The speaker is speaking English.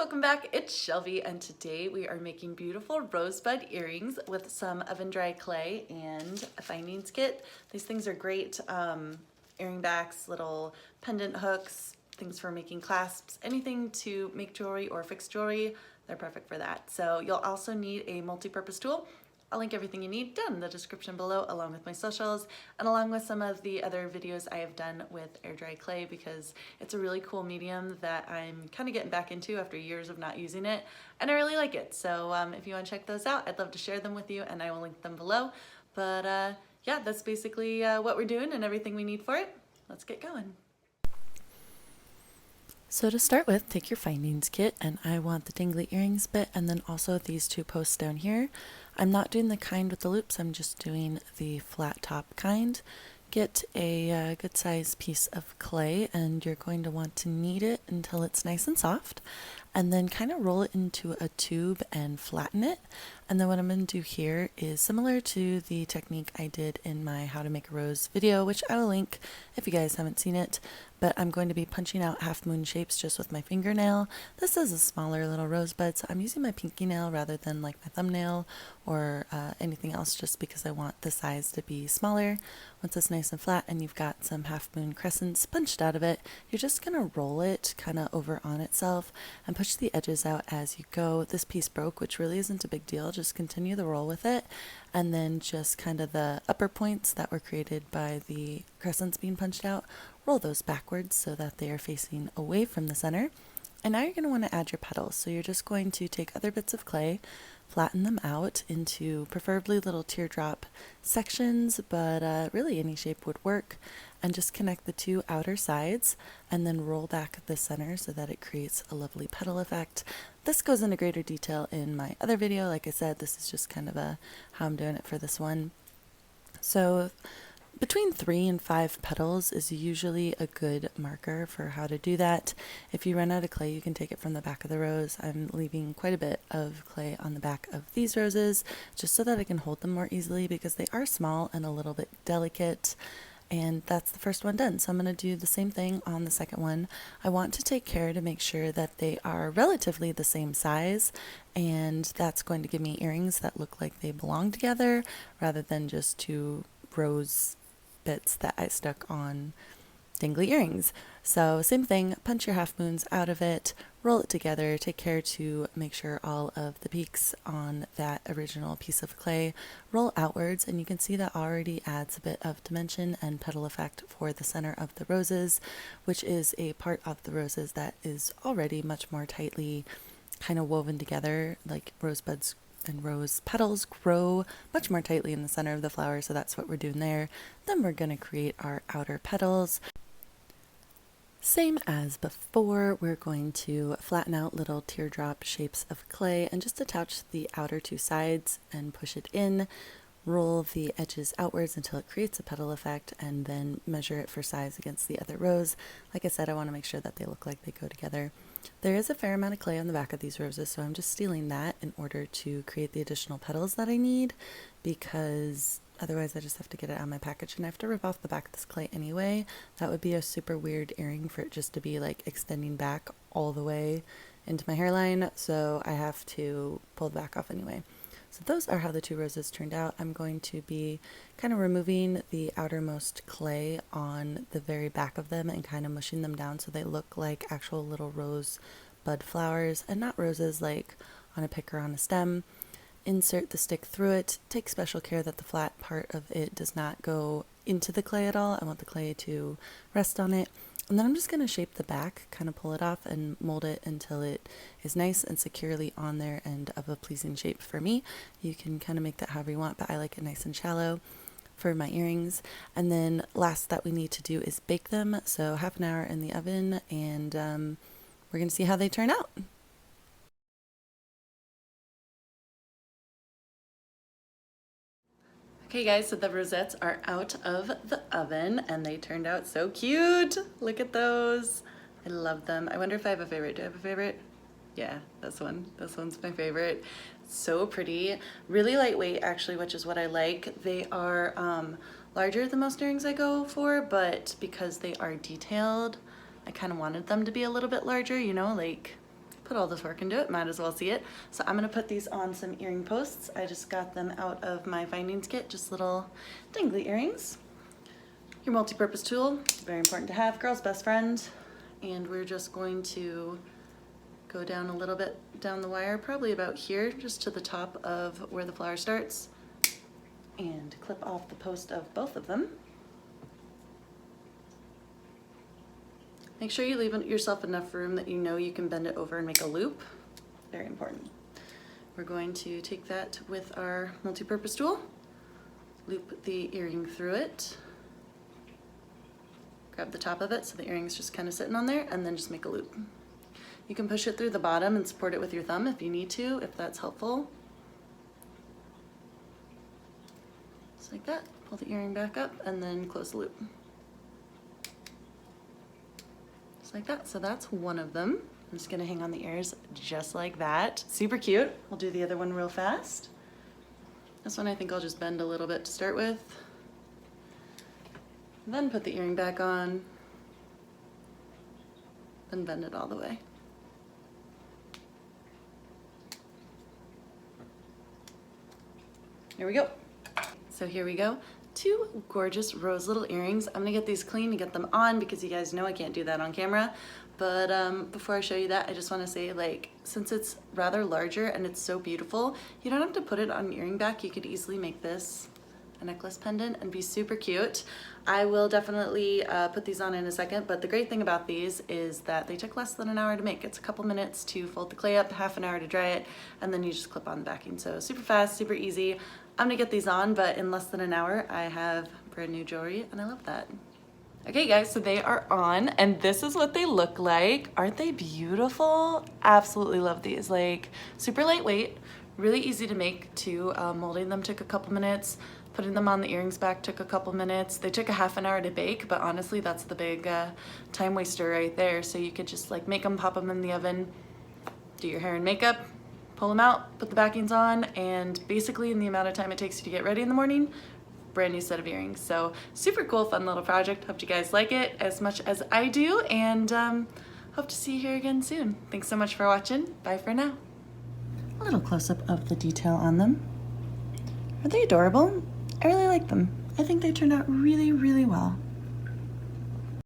welcome back. It's Shelby, and today we are making beautiful rosebud earrings with some oven dry clay and a findings kit. These things are great earring backs, little pendant hooks, things for making clasps, anything to make jewelry or fix jewelry. They're perfect for that. So you'll also need a multi-purpose tool. I'll link everything you need down in the description below, along with my socials and along with some of the other videos I have done with air dry clay, because it's a really cool medium that I'm kind of getting back into after years of not using it, and I really like it. So if you want to check those out, I'd love to share them with you, and I will link them below. But yeah, that's basically what we're doing and everything we need for it. Let's get going. So to start with, take your findings kit, and I want the dangly earrings bit and then also these two posts down here. I'm not doing the kind with the loops, I'm just doing the flat top kind. Get a good size piece of clay, and you're going to want to knead it until it's nice and soft, and then kind of roll it into a tube and flatten it. And then what I'm going to do here is similar to the technique I did in my how to make a rose video, which I will link if you guys haven't seen it. But I'm going to be punching out half moon shapes just with my fingernail. This is a smaller little rosebud, so I'm using my pinky nail rather than like my thumbnail or anything else, just because I want the size to be smaller. Once it's nice and flat and you've got some half moon crescents punched out of it, you're just going to roll it kind of over on itself and push the edges out as you go. This piece broke, which really isn't a big deal. Just continue the roll with it, and then just kind of the upper points that were created by the crescents being punched out, roll those backwards so that they are facing away from the center. And now you're going to want to add your petals. So you're just going to take other bits of clay, flatten them out into preferably little teardrop sections, but really any shape would work, and just connect the two outer sides and then roll back the center so that it creates a lovely petal effect. This goes into greater detail in my other video. Like I said, this is just kind of how I'm doing it for this one. So between 3 and 5 petals is usually a good marker for how to do that. If you run out of clay, you can take it from the back of the rose. I'm leaving quite a bit of clay on the back of these roses just so that I can hold them more easily, because they are small and a little bit delicate. And that's the first one done. So I'm going to do the same thing on the second one. I want to take care to make sure that they are relatively the same size, and that's going to give me earrings that look like they belong together rather than just two rose bits that I stuck on dangly earrings. So same thing, punch your half moons out of it, roll it together, take care to make sure all of the peaks on that original piece of clay roll outwards, and you can see that already adds a bit of dimension and petal effect for the center of the roses, which is a part of the roses that is already much more tightly kind of woven together. Like rosebuds and rose petals grow much more tightly in the center of the flower, so that's what we're doing there. Then we're going to create our outer petals. Same as before, we're going to flatten out little teardrop shapes of clay and just attach the outer two sides and push it in. Roll the edges outwards until it creates a petal effect, and then measure it for size against the other rose. Like I said, I want to make sure that they look like they go together. There is a fair amount of clay on the back of these roses, so I'm just stealing that in order to create the additional petals that I need, because otherwise I just have to get it out of my package, and I have to rip off the back of this clay anyway. That would be a super weird earring for it just to be like extending back all the way into my hairline, so I have to pull the back off anyway. So those are how the two roses turned out. I'm going to be kind of removing the outermost clay on the very back of them and kind of mushing them down so they look like actual little rose bud flowers and not roses like on a pick or on a stem. Insert the stick through it. Take special care that the flat part of it does not go into the clay at all. I want the clay to rest on it. And then I'm just going to shape the back, kind of pull it off and mold it until it is nice and securely on there and of a pleasing shape for me. You can kind of make that however you want, but I like it nice and shallow for my earrings. And then last that we need to do is bake them. So half an hour in the oven, and we're going to see how they turn out. Okay guys, so the rosettes are out of the oven and they turned out so cute. Look at those. I love them. I wonder if I have a favorite. Do I have a favorite? Yeah, this one. This one's my favorite. So pretty. Really lightweight actually, which is what I like. They are larger than most earrings I go for, but because they are detailed, I kind of wanted them to be a little bit larger, you know, like put all this work into it, might as well see it. So I'm gonna put these on some earring posts. I just got them out of my findings kit, just little dangly earrings. Your multi-purpose tool, very important to have, girl's best friend. And we're just going to go down a little bit down the wire, probably about here, just to the top of where the flower starts, and clip off the post of both of them. Make sure you leave yourself enough room that you know you can bend it over and make a loop. Very important. We're going to take that with our multi-purpose tool, loop the earring through it, grab the top of it so the earring's just kind of sitting on there, and then just make a loop. You can push it through the bottom and support it with your thumb if you need to, if that's helpful. Just like that. Pull the earring back up and then close the loop. Like that. So that's one of them. I'm just gonna hang on the ears just like that. Super cute. We'll do the other one real fast. This one I think I'll just bend a little bit to start with. Then put the earring back on. Then bend it all the way. Here we go. So here we go. Two gorgeous rose little earrings. I'm gonna get these clean and get them on because you guys know I can't do that on camera. But before I show you that, I just wanna say, like, since it's rather larger and it's so beautiful, you don't have to put it on an earring back. You could easily make this a necklace pendant and be super cute. I will definitely put these on in a second, but the great thing about these is that they took less than an hour to make. It's a couple minutes to fold the clay up, half an hour to dry it, and then you just clip on the backing. So super fast, super easy. I'm gonna get these on, but in less than an hour, I have brand new jewelry, and I love that. Okay guys, so they are on, and this is what they look like. Aren't they beautiful? Absolutely love these. Like, super lightweight, really easy to make too. Molding them took a couple minutes. Putting them on the earrings back took a couple minutes. They took a half an hour to bake, but honestly, that's the big time waster right there. So you could just like make them, pop them in the oven, do your hair and makeup, pull them out, put the backings on, and basically in the amount of time it takes you to get ready in the morning, brand new set of earrings. So super cool, fun little project. Hope you guys like it as much as I do, and hope to see you here again soon. Thanks so much for watching. Bye for now. A little close-up of the detail on them. Are they adorable? I really like them. I think they turned out really, really well.